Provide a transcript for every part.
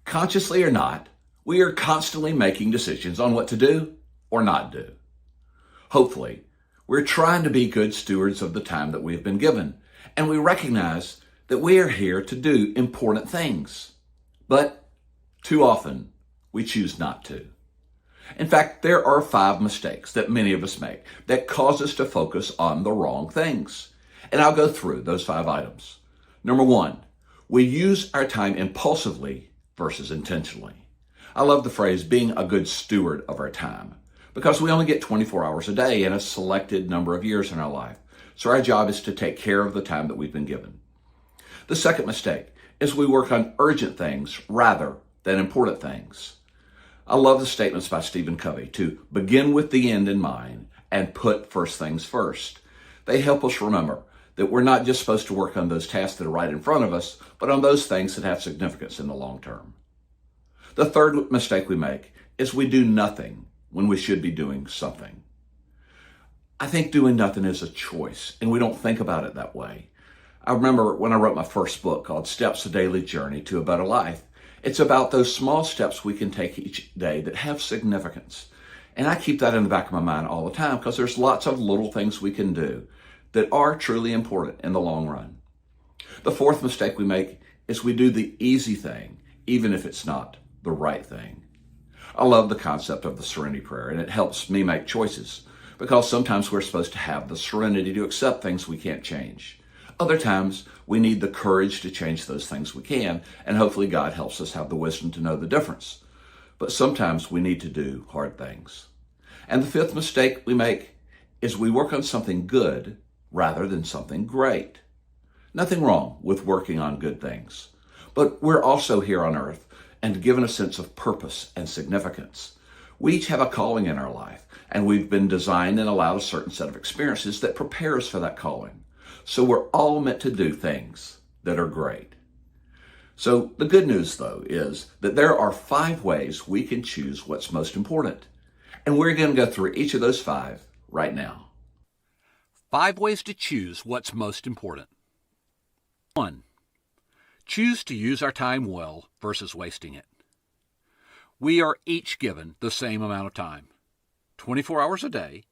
Consciously or not, we are constantly making decisions on what to do or not do. Hopefully, we're trying to be good stewards of the time that we've been given, and we recognize that we are here to do important things. But too often, we choose not to. In fact, there are 5 mistakes that many of us make that cause us to focus on the wrong things. And I'll go through those 5 items. Number 1, we use our time impulsively versus intentionally. I love the phrase being a good steward of our time because we only get 24 hours a day and a selected number of years in our life. So our job is to take care of the time that we've been given. The second mistake is we work on urgent things rather than important things. I love the statements by Stephen Covey to begin with the end in mind and put first things first. They help us remember that we're not just supposed to work on those tasks that are right in front of us, but on those things that have significance in the long term. The third mistake we make is we do nothing when we should be doing something. I think doing nothing is a choice, and we don't think about it that way. I remember when I wrote my first book called Steps: A Daily Journey to a Better Life. It's about those small steps we can take each day that have significance. And I keep that in the back of my mind all the time because there's lots of little things we can do that are truly important in the long run. The fourth mistake we make is we do the easy thing, even if it's not the right thing. I love the concept of the serenity prayer, and it helps me make choices because sometimes we're supposed to have the serenity to accept things we can't change. Other times, we need the courage to change those things we can, and hopefully God helps us have the wisdom to know the difference. But sometimes we need to do hard things. And the fifth mistake we make is we work on something good rather than something great. Nothing wrong with working on good things, but we're also here on earth and given a sense of purpose and significance. We each have a calling in our life, and we've been designed and allowed a certain set of experiences that prepare us for that calling. So we're all meant to do things that are great. So the good news, though, is that there are 5 ways we can choose what's most important. And we're going to go through each of those 5 right now. 5 ways to choose what's most important. 1. Choose to use our time well versus wasting it. We are each given the same amount of time, 24 hours a day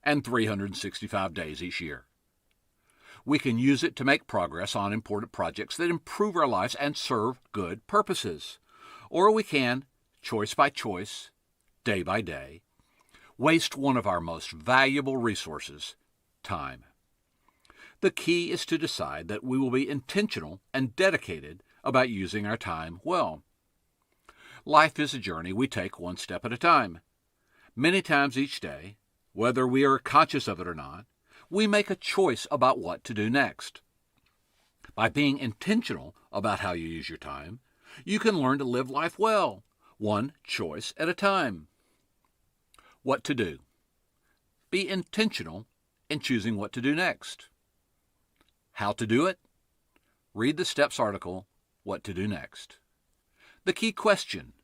and 365 days each year. We can use it to make progress on important projects that improve our lives and serve good purposes. Or we can, choice by choice, day by day, waste one of our most valuable resources, time. The key is to decide that we will be intentional and dedicated about using our time well. Life is a journey we take one step at a time. Many times each day, whether we are conscious of it or not, we make a choice about what to do next. By being intentional about how you use your time, you can learn to live life well, one choice at a time. What to do. Be intentional in choosing what to do next. How to do it? Read the Steps article, What to Do Next. The key question: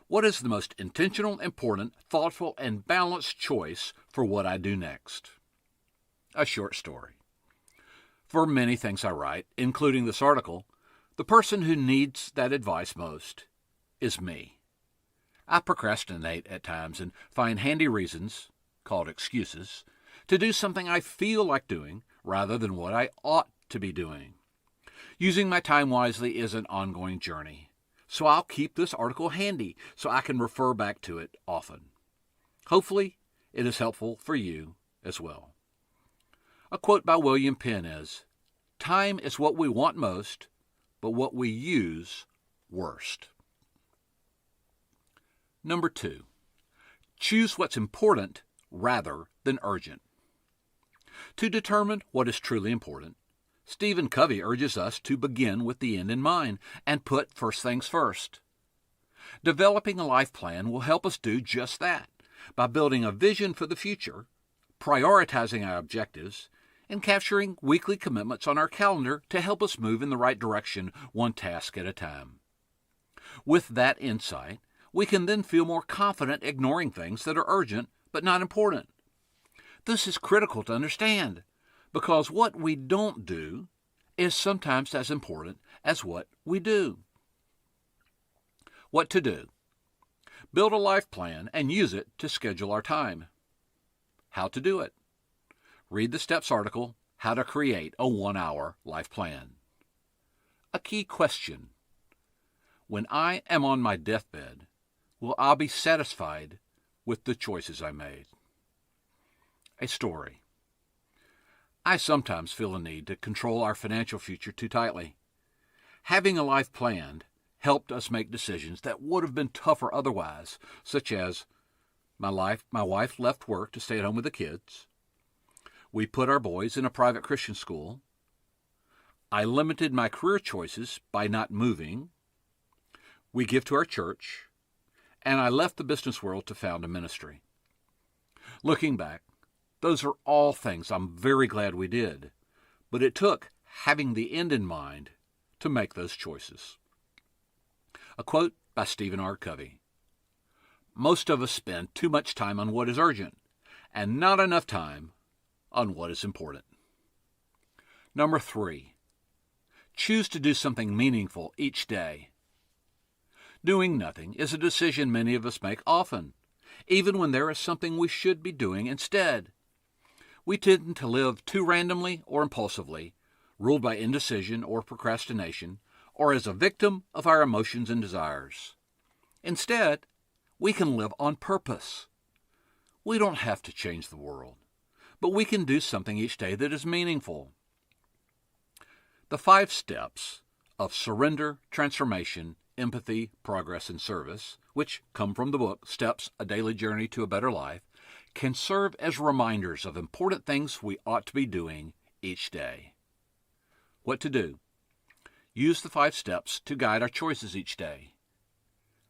what is the most intentional, important, thoughtful, and balanced choice for what I do next? A short story. For many things I write, including this article, the person who needs that advice most is me. I procrastinate at times and find handy reasons, called excuses, to do something I feel like doing rather than what I ought to be doing. Using my time wisely is an ongoing journey, so I'll keep this article handy so I can refer back to it often. Hopefully, it is helpful for you as well. A quote by William Penn is, "Time is what we want most, but what we use worst." Number 2, choose what's important rather than urgent. To determine what is truly important, Stephen Covey urges us to begin with the end in mind and put first things first. Developing a life plan will help us do just that by building a vision for the future, prioritizing our objectives, and capturing weekly commitments on our calendar to help us move in the right direction one task at a time. With that insight, we can then feel more confident ignoring things that are urgent but not important. This is critical to understand because what we don't do is sometimes as important as what we do. What to do? Build a life plan and use it to schedule our time. How to do it? Read the STEPS article, How to Create a 1-Hour Life Plan. A key question. When I am on my deathbed, will I be satisfied with the choices I made? A story. I sometimes feel a need to control our financial future too tightly. Having a life planned helped us make decisions that would have been tougher otherwise, such as my wife left work to stay at home with the kids. We put our boys in a private Christian school. I limited my career choices by not moving. We give to our church. And I left the business world to found a ministry. Looking back, those are all things I'm very glad we did, but it took having the end in mind to make those choices. A quote by Stephen R. Covey. Most of us spend too much time on what is urgent and not enough time on what is important. Number 3, choose to do something meaningful each day. Doing nothing is a decision many of us make often, even when there is something we should be doing instead. We tend to live too randomly or impulsively, ruled by indecision or procrastination, or as a victim of our emotions and desires. Instead, we can live on purpose. We don't have to change the world, but we can do something each day that is meaningful. The 5 steps of surrender, transformation, empathy, progress, and service, which come from the book Steps, A Daily Journey to a Better Life, can serve as reminders of important things we ought to be doing each day. What to do? Use the 5 steps to guide our choices each day.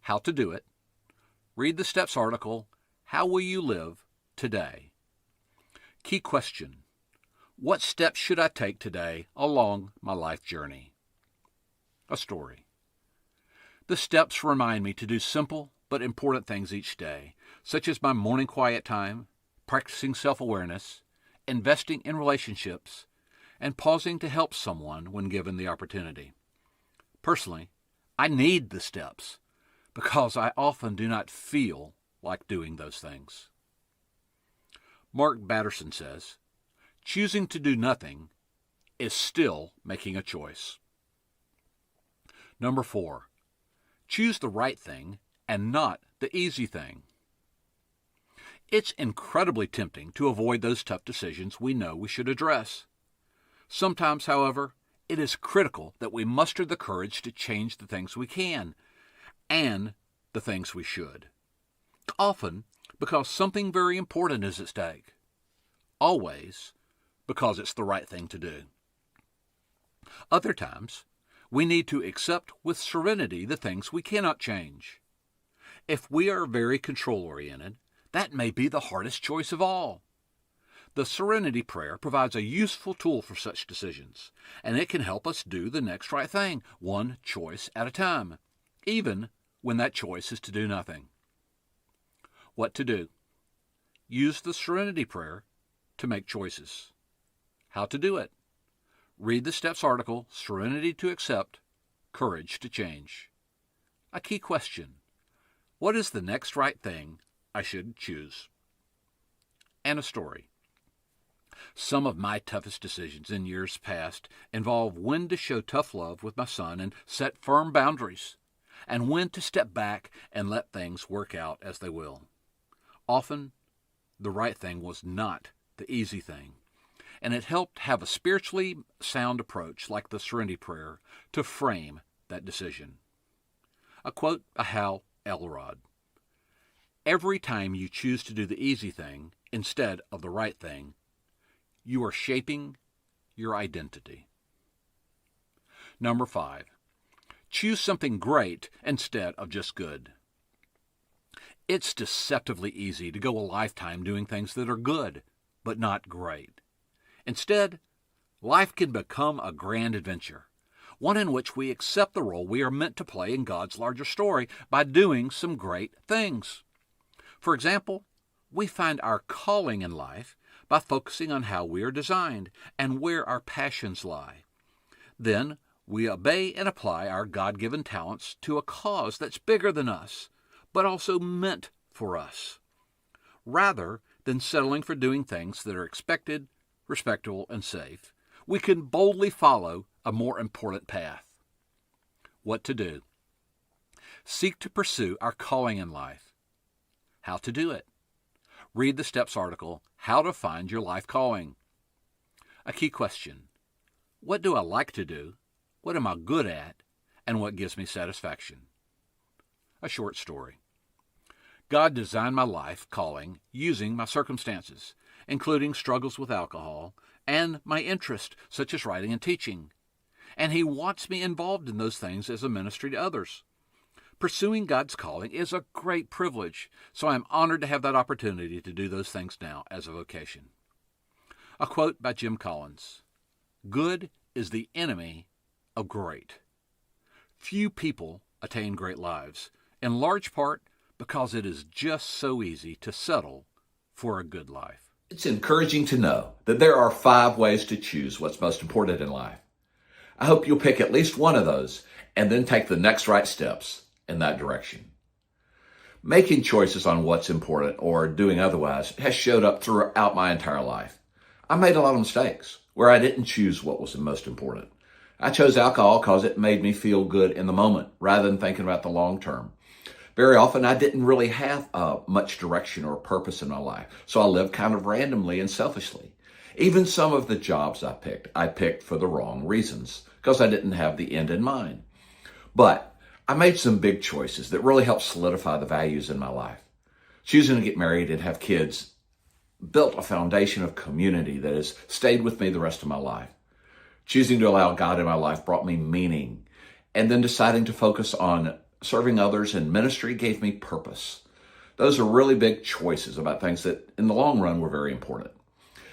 How to do it? Read the STEPS article, How Will You Live Today? Key question. What steps should I take today along my life journey? A story. The steps remind me to do simple but important things each day, such as my morning quiet time, practicing self-awareness, investing in relationships, and pausing to help someone when given the opportunity. Personally, I need the steps because I often do not feel like doing those things. Mark Batterson says, choosing to do nothing is still making a choice. Number 4, choose the right thing and not the easy thing. It's incredibly tempting to avoid those tough decisions we know we should address. Sometimes, however, it is critical that we muster the courage to change the things we can and the things we should. Often because something very important is at stake. Always because it's the right thing to do. Other times, we need to accept with serenity the things we cannot change. If we are very control-oriented, that may be the hardest choice of all. The Serenity Prayer provides a useful tool for such decisions, and it can help us do the next right thing, one choice at a time, even when that choice is to do nothing. What to do? Use the Serenity Prayer to make choices. How to do it? Read the STEPS article, Serenity to Accept, Courage to Change. A key question. What is the next right thing I should choose? And a story. Some of my toughest decisions in years past involve when to show tough love with my son and set firm boundaries, and when to step back and let things work out as they will. Often, the right thing was not the easy thing, and it helped have a spiritually sound approach like the Serenity Prayer to frame that decision. A quote by Hal Elrod. Every time you choose to do the easy thing instead of the right thing, you are shaping your identity. Number 5. Choose something great instead of just good. It's deceptively easy to go a lifetime doing things that are good, but not great. Instead, life can become a grand adventure, one in which we accept the role we are meant to play in God's larger story by doing some great things. For example, we find our calling in life by focusing on how we are designed and where our passions lie. Then We obey and apply our God-given talents to a cause that's bigger than us, but also meant for us, rather than settling for doing things that are expected, respectable, and safe. We can boldly follow a more important path. What to do? Seek to pursue our calling in life. How to do it? Read the STEPS article, How to Find Your Life Calling. A key question: what do I like to do? What am I good at? And what gives me satisfaction? A short story. God designed my life calling using my circumstances, including struggles with alcohol and my interest, such as writing and teaching. And He wants me involved in those things as a ministry to others. Pursuing God's calling is a great privilege, so I am honored to have that opportunity to do those things now as a vocation. A quote by Jim Collins: "Good is the enemy of great." Few people attain great lives, in large part because it is just so easy to settle for a good life. It's encouraging to know that there are 5 ways to choose what's most important in life. I hope you'll pick at least one of those and then take the next right steps in that direction. Making choices on what's important or doing otherwise has showed up throughout my entire life. I made a lot of mistakes where I didn't choose what was the most important. I chose alcohol because it made me feel good in the moment rather than thinking about the long term. Very often I didn't really have much direction or purpose in my life, so I lived kind of randomly and selfishly. Even some of the jobs I picked for the wrong reasons because I didn't have the end in mind. But I made some big choices that really helped solidify the values in my life. Choosing to get married and have kids built a foundation of community that has stayed with me the rest of my life. Choosing to allow God in my life brought me meaning, and then deciding to focus on serving others in ministry gave me purpose. Those are really big choices about things that in the long run were very important.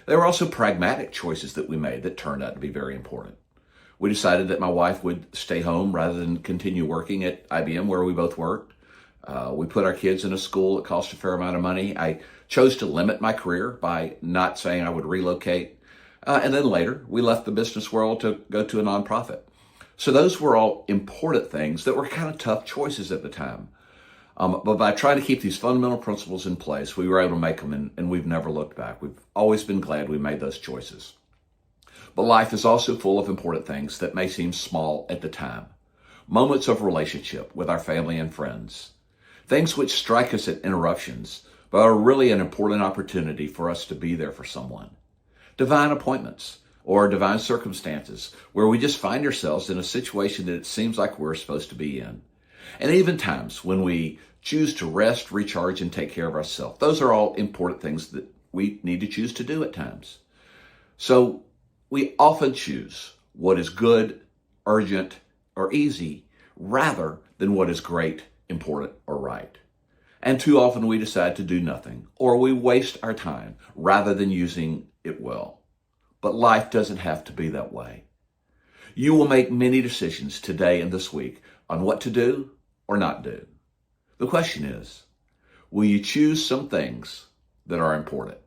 There were also pragmatic choices that we made that turned out to be very important. We decided that my wife would stay home rather than continue working at IBM where we both worked. We put our kids in a school that cost a fair amount of money. I chose to limit my career by not saying I would relocate. And then later, we left the business world to go to a nonprofit. So those were all important things that were kind of tough choices at the time. But by trying to keep these fundamental principles in place, we were able to make them, and we've never looked back. We've always been glad we made those choices. But life is also full of important things that may seem small at the time. Moments of relationship with our family and friends. Things which strike us at interruptions, but are really an important opportunity for us to be there for someone. Divine appointments or divine circumstances where we just find ourselves in a situation that it seems like we're supposed to be in. And even times when we choose to rest, recharge, and take care of ourselves. Those are all important things that we need to choose to do at times. So we often choose what is good, urgent, or easy rather than what is great, important, or right. And too often we decide to do nothing, or we waste our time rather than using it well. But life doesn't have to be that way. You will make many decisions today and this week on what to do or not do. The question is, will you choose some things that are important?